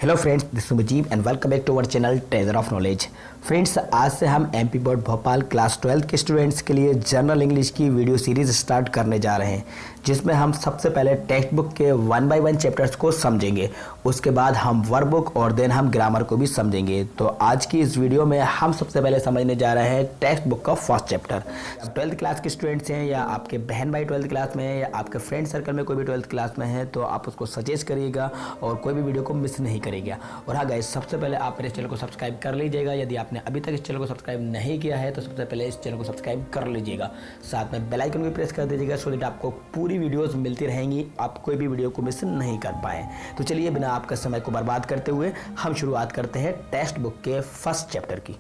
Hello friends, this is Mujeeb and welcome back to our channel treasure of knowledge. Friends, आज से हम MP board Bhopal class 12 के students के लिए जनरल इंग्लिश की वीडियो सीरीज स्टार्ट करने जा रहे हैं, जिसमें हम सबसे पहले टेक्स्ट बुक के 1 बाय 1 चैप्टर्स को समझेंगे। उसके बाद हम वर्क बुक और देन हम ग्रामर को भी समझेंगे। तो आज की इस वीडियो में हम सबसे पहले समझने जा रहे हैं टेक्स्ट बुक का फर्स्ट चैप्टर। 12th क्लास के स्टूडेंट्स हैं या आपके बहन भाई 12th क्लास में है या आपके फ्रेंड सर्कल में कोई भी 12th क्लास में है तो आप उसको सजेस्ट करिएगा और कोई भी वीडियो को मिस नहीं करिएगा। और हाँ गाइस, सबसे पहले आप मेरे चैनल को सब्सक्राइब कर लीजिएगा। यदि आपने अभी तक इस चैनल को सब्सक्राइब नहीं किया है तो सबसे पहले इस चैनल को सब्सक्राइब कर लीजिएगा। साथ में बेल आइकन भी प्रेस कर दीजिएगा सो दैट आपको पूरी वीडियोस मिलती रहेंगी, आप कोई भी वीडियो को मिस नहीं कर पाए। तो चलिए बिना आपका समय को बर्बाद करते हुए हम शुरुआत करते हैं टेक्स्ट बुक के फर्स्ट चैप्टर की।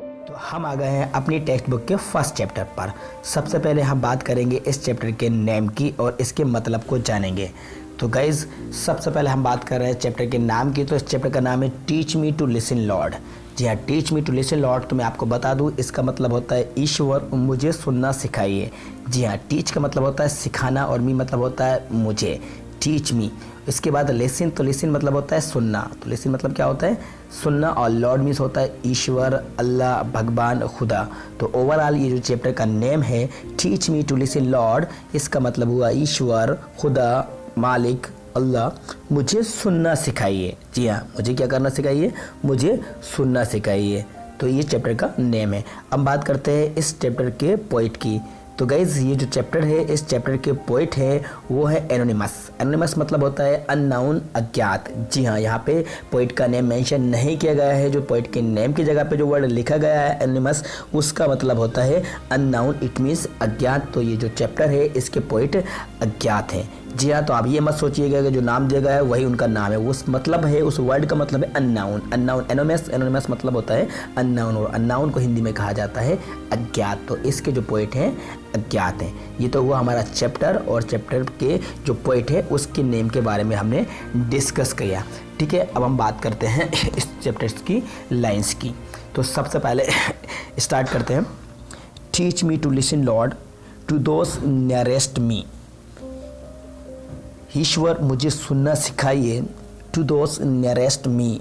तो हम आ गए हैं अपनी टेक्स्ट बुक के फर्स्ट चैप्टर पर। सबसे पहले हम बात करेंगे इस चैप्टर के नेम की और इसके मतलब को जानेंगे। तो गाइज, सबसे पहले हम बात कर रहे हैं चैप्टर के नाम की। तो इस चैप्टर का नाम है teach me to listen lord. जी हाँ, teach me to listen lord. तो मैं आपको बता दूं, इसका मतलब होता है ईश्वर मुझे सुनना सिखाइए। जी हाँ, टीच का मतलब होता है सिखाना और मी मतलब होता है मुझे, टीच मी। इसके बाद लिसन, तो लिसन मतलब होता है सुनना। तो लिसन मतलब क्या होता है? सुनना। और लॉर्ड मीन्स होता है ईश्वर, अल्लाह, भगवान, खुदा। तो ओवरऑल ये जो चैप्टर का नेम है teach me to listen lord, इसका मतलब हुआ ईश्वर, खुदा, मालिक, अल्लाह मुझे सुनना सिखाइए। जी हाँ, मुझे क्या करना सिखाइए? मुझे सुनना सिखाइए। तो ये चैप्टर का नेम है। अब बात करते हैं इस चैप्टर के पोइट की। तो गाइज, ये जो चैप्टर है, इस चैप्टर के पोइट है वो है एनोनिमस। एनोनिमस मतलब होता है अननाउन, अज्ञात। जी हाँ, यहाँ पे पोइट का नेम मेंशन नहीं किया गया है। जो पोइट के नेम की जगह पे जो वर्ड लिखा गया है एनोनिमस, उसका मतलब होता है अननाउन, इट मीन्स अज्ञात। तो ये जो चैप्टर है इसके पोइट अज्ञात हैं। जी हाँ, तो आप ये मत सोचिएगा कि जो नाम दिया गया है वही उनका नाम है। उस मतलब है, उस वर्ड का मतलब है अननाउन। अननाउन, एनोनिमस, एनोनिमस मतलब होता है अननाउन, और अननाउन को हिंदी में कहा जाता है अज्ञात। तो इसके जो पोइट हैं अज्ञात हैं। ये तो हुआ हमारा चैप्टर, और चैप्टर के जो पोइट है उसके नेम के बारे में हमने डिस्कस किया। ठीक है, अब हम बात करते हैं इस चैप्टर की लाइन्स की। तो सबसे पहले स्टार्ट करते हैं। Teach me to listen lord to those nearest me. ईश्वर मुझे सुनना सिखाइए टू दोस नियरेस्ट मी,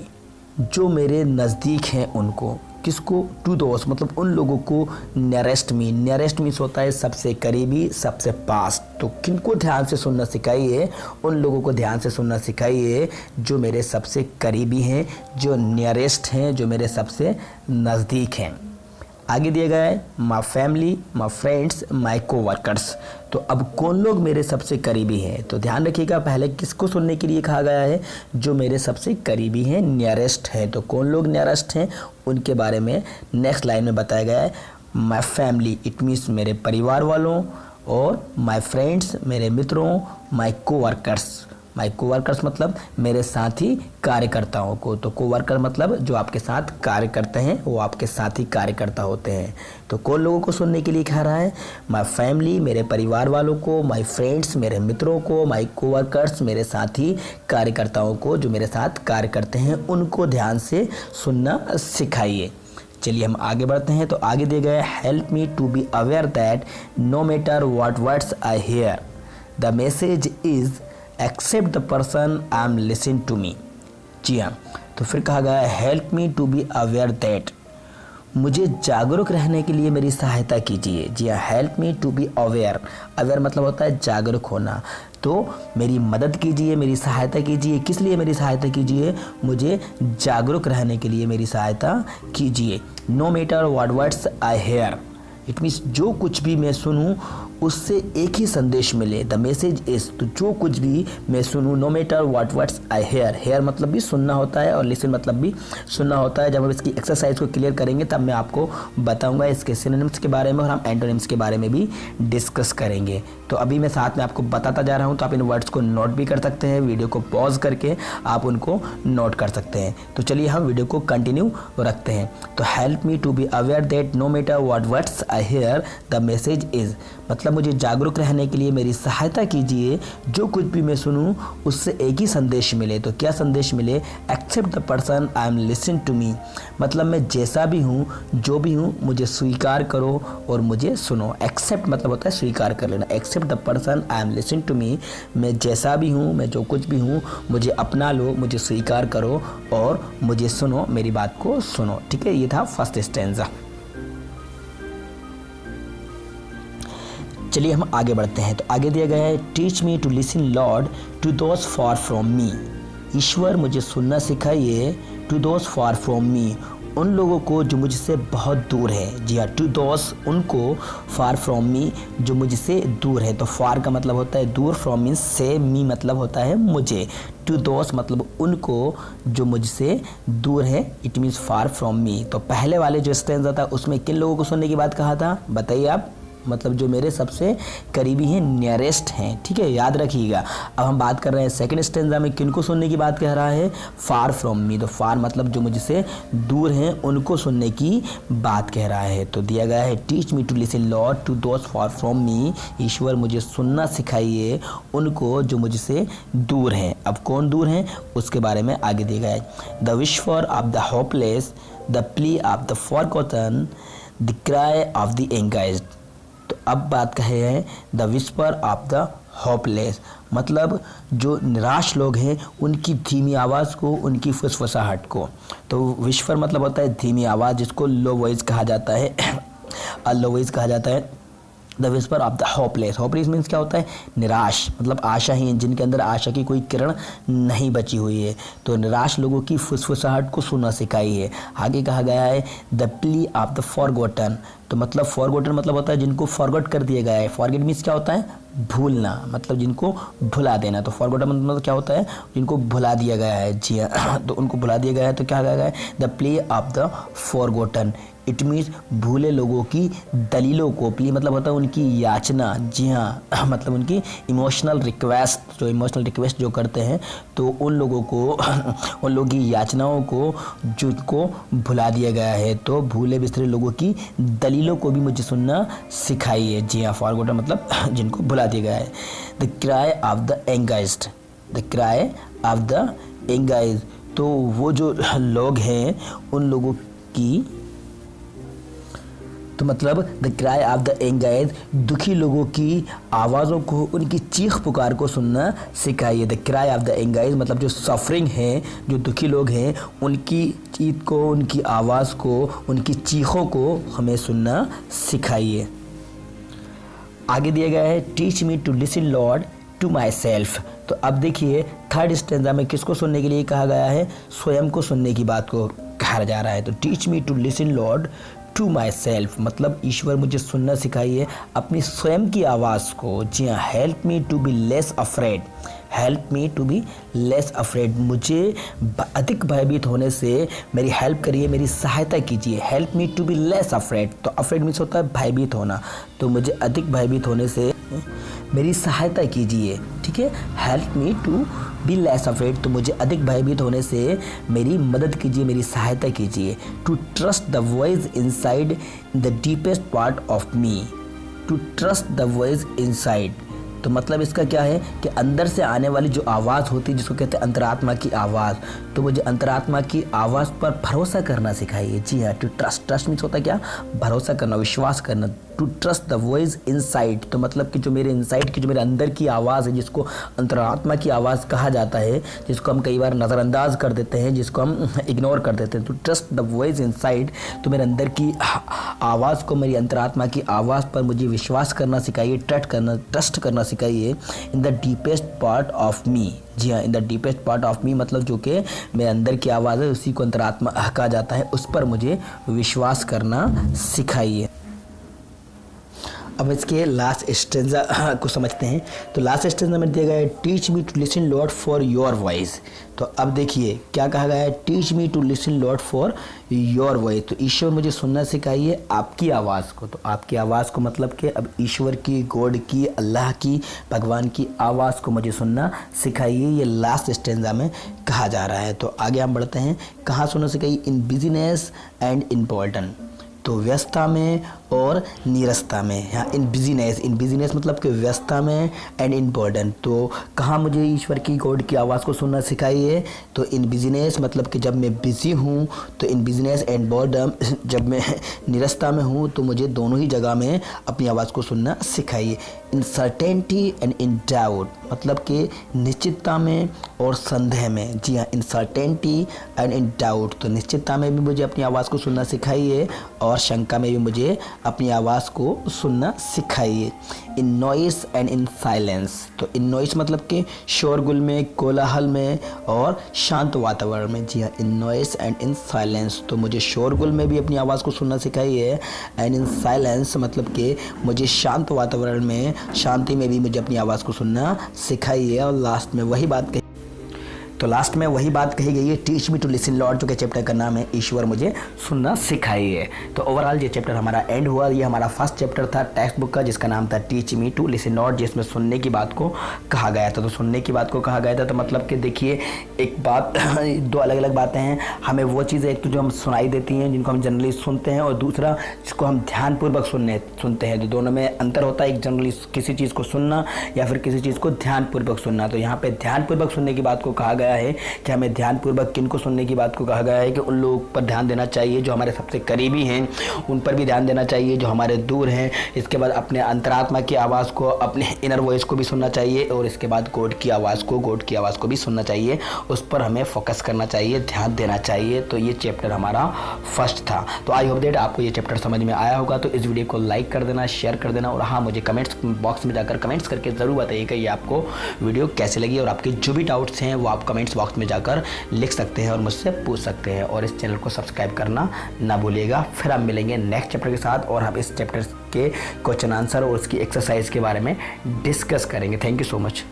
जो मेरे नज़दीक हैं उनको। किसको? टू दोस मतलब उन लोगों को। नियरेस्ट मी, नियरेस्ट मीन्स होता है सबसे करीबी, सबसे पास। तो किनको ध्यान से सुनना सिखाइए? उन लोगों को ध्यान से सुनना सिखाइए जो मेरे सबसे करीबी हैं, जो नियरेस्ट हैं, जो मेरे सबसे नज़दीक हैं। आगे दिया गया है my family, my friends, my coworkers. तो अब कौन लोग मेरे सबसे करीबी हैं? तो ध्यान रखिएगा, पहले किसको सुनने के लिए कहा गया है? जो मेरे सबसे करीबी हैं, नियरेस्ट हैं। तो कौन लोग नियरेस्ट हैं उनके बारे में नेक्स्ट लाइन में बताया गया है। माई फैमिली, इट मीन्स मेरे परिवार वालों, और माई फ्रेंड्स मेरे मित्रों, माई कोवर्कर्स, माई कोवर्कर्स मतलब मेरे साथी कार्यकर्ताओं को। तो कोवर्कर मतलब जो आपके साथ कार्य करते हैं, वो आपके साथी कार्यकर्ता होते हैं। तो कौन लोगों को सुनने के लिए कह रहा है? माई फैमिली मेरे परिवार वालों को, माई फ्रेंड्स मेरे मित्रों को, माई कोवर्कर्स मेरे साथी कार्यकर्ताओं को, जो मेरे साथ कार्य करते हैं उनको ध्यान से सुनना सिखाइए। चलिए हम आगे बढ़ते हैं। तो आगे दिए गए help me to be aware that no matter what words I hear the message is accept the person I am listen to me. जी हाँ, तो फिर कहा गया है help me to be aware that, मुझे जागरूक रहने के लिए मेरी सहायता कीजिए। जी हाँ, help me to be aware. Aware मतलब होता है जागरूक होना। तो मेरी मदद कीजिए, मेरी सहायता कीजिए। किस लिए मेरी सहायता कीजिए? मुझे जागरूक रहने के लिए मेरी सहायता कीजिए। No matter what words I hear, it means जो कुछ भी मैं सुनूं उससे एक ही संदेश मिले। द मैसेज इज, तो जो कुछ भी मैं सुनूं, no matter what words I hear. Hear मतलब भी सुनना होता है और लिसन मतलब भी सुनना होता है। जब हम इसकी एक्सरसाइज को क्लियर करेंगे तब मैं आपको बताऊंगा इसके सिनोनिम्स के बारे में, और हम एंटोनिम्स के बारे में भी डिस्कस करेंगे। तो अभी मैं साथ में आपको बताता जा रहा हूँ, तो आप इन वर्ड्स को नोट भी कर सकते हैं। वीडियो को पॉज करके आप उनको नोट कर सकते हैं। तो चलिए हम वीडियो को कंटिन्यू रखते हैं। तो help me to be aware that no matter what words I hear the message is, मतलब मुझे जागरूक रहने के लिए मेरी सहायता कीजिए। जो कुछ भी मैं सुनूं उससे एक ही संदेश मिले। तो क्या संदेश मिले? Accept the person I am listen to me, मतलब मैं जैसा भी हूँ, जो भी हूँ, मुझे स्वीकार करो और मुझे सुनो। एक्सेप्ट मतलब होता है स्वीकार कर लेना। Accept the person I am listen to me, मैं जैसा भी हूँ, मैं जो कुछ भी हूँ, मुझे अपना लो, मुझे स्वीकार करो और मुझे सुनो, मेरी बात को सुनो। ठीक है, ये था फर्स्ट स्टेंजा। चलिए हम आगे बढ़ते हैं। तो आगे दिया गया है teach me to listen lord to those far from me, ईश्वर मुझे सुनना सिखाइए। To those far from me, उन लोगों को जो मुझसे बहुत दूर है। जी हाँ, टू दोज उनको, फार फ्रॉम मी जो मुझसे दूर है। तो फार का मतलब होता है दूर, फ्रॉम मीन्स से, मी मतलब होता है मुझे। टू दोज मतलब उनको जो मुझसे दूर है, इट मीन्स फार फ्रॉम मी। तो पहले वाले जो स्टेंजा था उसमें किन लोगों को सुनने की बात कहा था बताइए आप? मतलब जो मेरे सबसे करीबी हैं, नियरेस्ट हैं। ठीक है, याद रखिएगा। अब हम बात कर रहे हैं सेकंड स्टेंजा में किनको सुनने की बात कह रहा है? फार फ्रॉम मी। तो फार मतलब जो मुझसे दूर हैं उनको सुनने की बात कह रहा है। तो दिया गया है teach me to listen lord to those far from me, ईश्वर मुझे सुनना सिखाइए उनको जो मुझसे दूर हैं। अब कौन दूर हैं उसके बारे में आगे दिया गया है। The whisper of the hopeless, the plea of the forgotten, the cry of the anguished. तो अब बात कहे हैं the whisper of the hopeless, मतलब जो निराश लोग हैं उनकी धीमी आवाज़ को, उनकी फुसफुसाहट को। तो विस्पर मतलब होता है धीमी आवाज़, जिसको लो वॉइस कहा जाता है, लो वॉइस कहा जाता है। The whisper of the hopeless, hopeless means क्या होता है? निराश, मतलब आशाहीन, जिनके अंदर आशा की कोई किरण नहीं बची हुई है। तो निराश लोगों की फुसफुसाहट को सुनना सिखाइए। आगे कहा गया है the plea of the forgotten, तो मतलब फॉरगॉटन मतलब होता है जिनको फॉरगॉट कर दिया गया है। फॉरगेट मीन्स क्या होता है? भूलना, मतलब जिनको भुला देना। तो फॉरगॉटन मतलब क्या होता है? जिनको भुला दिया गया है। जी हाँ, तो उनको भुला दिया गया है। तो क्या कहा गया है? The play of the forgotten, it means भूले लोगों की दलीलों को। प्ली मतलब होता है उनकी याचना। जी हाँ, मतलब उनकी इमोशनल रिक्वेस्ट, जो इमोशनल रिक्वेस्ट जो करते हैं, तो उन लोगों को उन लोगों की याचनाओं को जिनको भुला दिया गया है। तो भूले बिसरे लोगों की दलीलों को भी मुझे सुनना सिखाइए। जी हाँ, फॉरगॉटन मतलब जिनको भुला दिया गया है। The cry of the anguished, the cry of the anguished, तो वो जो लोग हैं उन लोगों की, तो मतलब द क्राई ऑफ द एंगाइज्ड, दुखी लोगों की आवाज़ों को, उनकी चीख पुकार को सुनना सिखाइए। द क्राई ऑफ द एंगाइज्ड मतलब जो सफरिंग हैं, जो दुखी लोग हैं, उनकी चीख को, उनकी आवाज़ को, उनकी चीखों को हमें सुनना सिखाइए। आगे दिया गया है teach me to listen lord to myself. तो अब देखिए थर्ड स्टेंजा में किसको सुनने के लिए कहा गया है? स्वयं को सुनने की बात को कहा जा रहा है। तो teach me to listen lord to myself मतलब ईश्वर मुझे सुनना सिखाइए अपनी स्वयं की आवाज़ को। जी हाँ, help me to be less afraid, help me to be less afraid, मुझे अधिक भयभीत होने से मेरी हेल्प करिए, मेरी सहायता कीजिए। Help me to be less afraid, तो अफ्रेड मीन्स होता है भयभीत होना, तो मुझे अधिक भयभीत होने से मेरी सहायता कीजिए। ठीक है, help me to be less afraid, तो मुझे अधिक भयभीत होने से मेरी मदद कीजिए, मेरी सहायता कीजिए। To trust the voice inside the deepest part of me, to trust the voice inside, तो मतलब इसका क्या है कि अंदर से आने वाली जो आवाज़ होती है जिसको कहते हैं अंतरात्मा की आवाज़, तो मुझे अंतरात्मा की आवाज़ पर भरोसा करना सिखाइए। जी हाँ, टू ट्रस्ट, ट्रस्ट मीन्स होता है क्या? भरोसा करना, विश्वास करना। To trust the voice inside, तो मतलब कि जो मेरे इनसाइड की, जो मेरे अंदर की आवाज़ है, जिसको अंतरात्मा की आवाज़ कहा जाता है, जिसको हम कई बार नज़रअंदाज कर देते हैं, जिसको हम इग्नोर कर देते हैं। To trust the voice inside, तो मेरे अंदर की आवाज़ को, मेरी अंतरात्मा की आवाज़ पर मुझे विश्वास करना सिखाइए, ट्रस्ट करना सिखाइए। In the deepest part of me, जी हाँ, in the deepest part of me मतलब जो कि मेरे अंदर की आवाज़ है, उसी को अंतरात्मा कहा जाता है, उस पर मुझे विश्वास करना सिखाइए। अब इसके लास्ट स्टेंजा को समझते हैं। तो लास्ट स्टेंजा में दिया गया है teach me to listen lord for your voice. तो अब देखिए क्या कहा गया है, teach me to listen lord for your voice, तो ईश्वर मुझे सुनना सिखाइए आपकी आवाज़ को। तो आपकी आवाज़ को मतलब कि अब ईश्वर की, गॉड की, अल्लाह की, भगवान की आवाज़ को मुझे सुनना सिखाइए, ये लास्ट स्टेंजा में कहा जा रहा है। तो आगे हम बढ़ते हैं, कहाँ सुनना सिखाइए? इन बिजनेस एंड इम्पोर्टेंट, तो व्यस्तता में और नीरसता में। यहाँ इन बिजीनेस मतलब कि व्यस्तता में, एंड इन बर्डन। तो कहाँ मुझे ईश्वर की गॉड की आवाज़ को सुनना सिखाई है? तो इन बिजीनेस मतलब कि जब मैं बिज़ी हूँ तो इन बिजनेस, एंड बॉर्डम जब मैं निरस्ता में हूँ तो मुझे दोनों ही जगह में अपनी आवाज़ को सुनना सिखाइए। इन सर्टेनिटी एंड इन डाउट मतलब कि निश्चितता में और संदेह में। जी हाँ, इन सर्टेनिटी एंड इन डाउट। तो निश्चितता में भी मुझे अपनी आवाज़ को सुनना सिखाइए और शंका में भी मुझे अपनी आवाज़ को सुनना सिखाइए। इन नॉइस एंड इन साइलेंस। तो इन नॉइस मतलब कि शोरगुल में, कोलाहल में और शांत वातावरण में। जी हाँ, इन नॉइस एंड इन साइलेंस। तो मुझे शोरगुल में भी अपनी आवाज़ को सुनना सिखाइए, एंड इन साइलेंस मतलब कि मुझे शांत वातावरण में, शांति में भी मुझे अपनी आवाज़ को सुनना सिखाइए। और लास्ट में वही बात कही गई है, teach me to listen lord, जो कि चैप्टर का नाम है ईश्वर मुझे सुनना सिखाइए। तो ओवरऑल ये चैप्टर हमारा एंड हुआ। ये हमारा फर्स्ट चैप्टर था टेक्स्ट बुक का, जिसका नाम था teach me to listen lord, जिसमें सुनने की बात को कहा गया था। तो सुनने की बात को कहा गया था तो मतलब कि देखिए, एक बात दो अलग अलग बातें हैं। हमें वो चीज़ें, एक तो जो हम सुनाई देती हैं, जिनको हम जनरली सुनते हैं, और दूसरा जिसको हम ध्यानपूर्वक सुनते हैं। तो दोनों में अंतर होता है, एक जनरली किसी चीज़ को सुनना या फिर किसी चीज़ को ध्यानपूर्वक सुनना। तो यहाँ पे ध्यानपूर्वक सुनने की बात को कहा गया है कि हमें ध्यानपूर्वक किन को सुनने की बात को कहा गया है कि उन लोगों पर ध्यान देना चाहिए जो हमारे सबसे करीबी हैं, उन पर भी ध्यान देना चाहिए जो हमारे दूर हैं। इसके बाद अपने अंतरात्मा की आवाज़ को, अपने इनर वॉइस को भी सुनना चाहिए, और इसके बाद गॉड की आवाज़ को भी सुनना चाहिए। उस पर हमें फोकस करना चाहिए, ध्यान देना चाहिए। तो ये चैप्टर हमारा फर्स्ट था। तो आई होप दैट आपको ये चैप्टर समझ में आया होगा। तो इस वीडियो को लाइक कर देना, शेयर कर देना, और हाँ, मुझे कमेंट्स बॉक्स में जाकर कमेंट्स करके ज़रूर बताइएगा ये आपको वीडियो कैसे लगी, और आपके जो भी डाउट्स हैं वो आप कमेंट्स बॉक्स में जाकर लिख सकते हैं और मुझसे पूछ सकते हैं। और इस चैनल को सब्सक्राइब करना ना भूलिएगा। फिर हम मिलेंगे नेक्स्ट चैप्टर के साथ, और हम इस चैप्टर के क्वेश्चन आंसर और उसकी एक्सरसाइज के बारे में डिस्कस करेंगे। Thank you so much.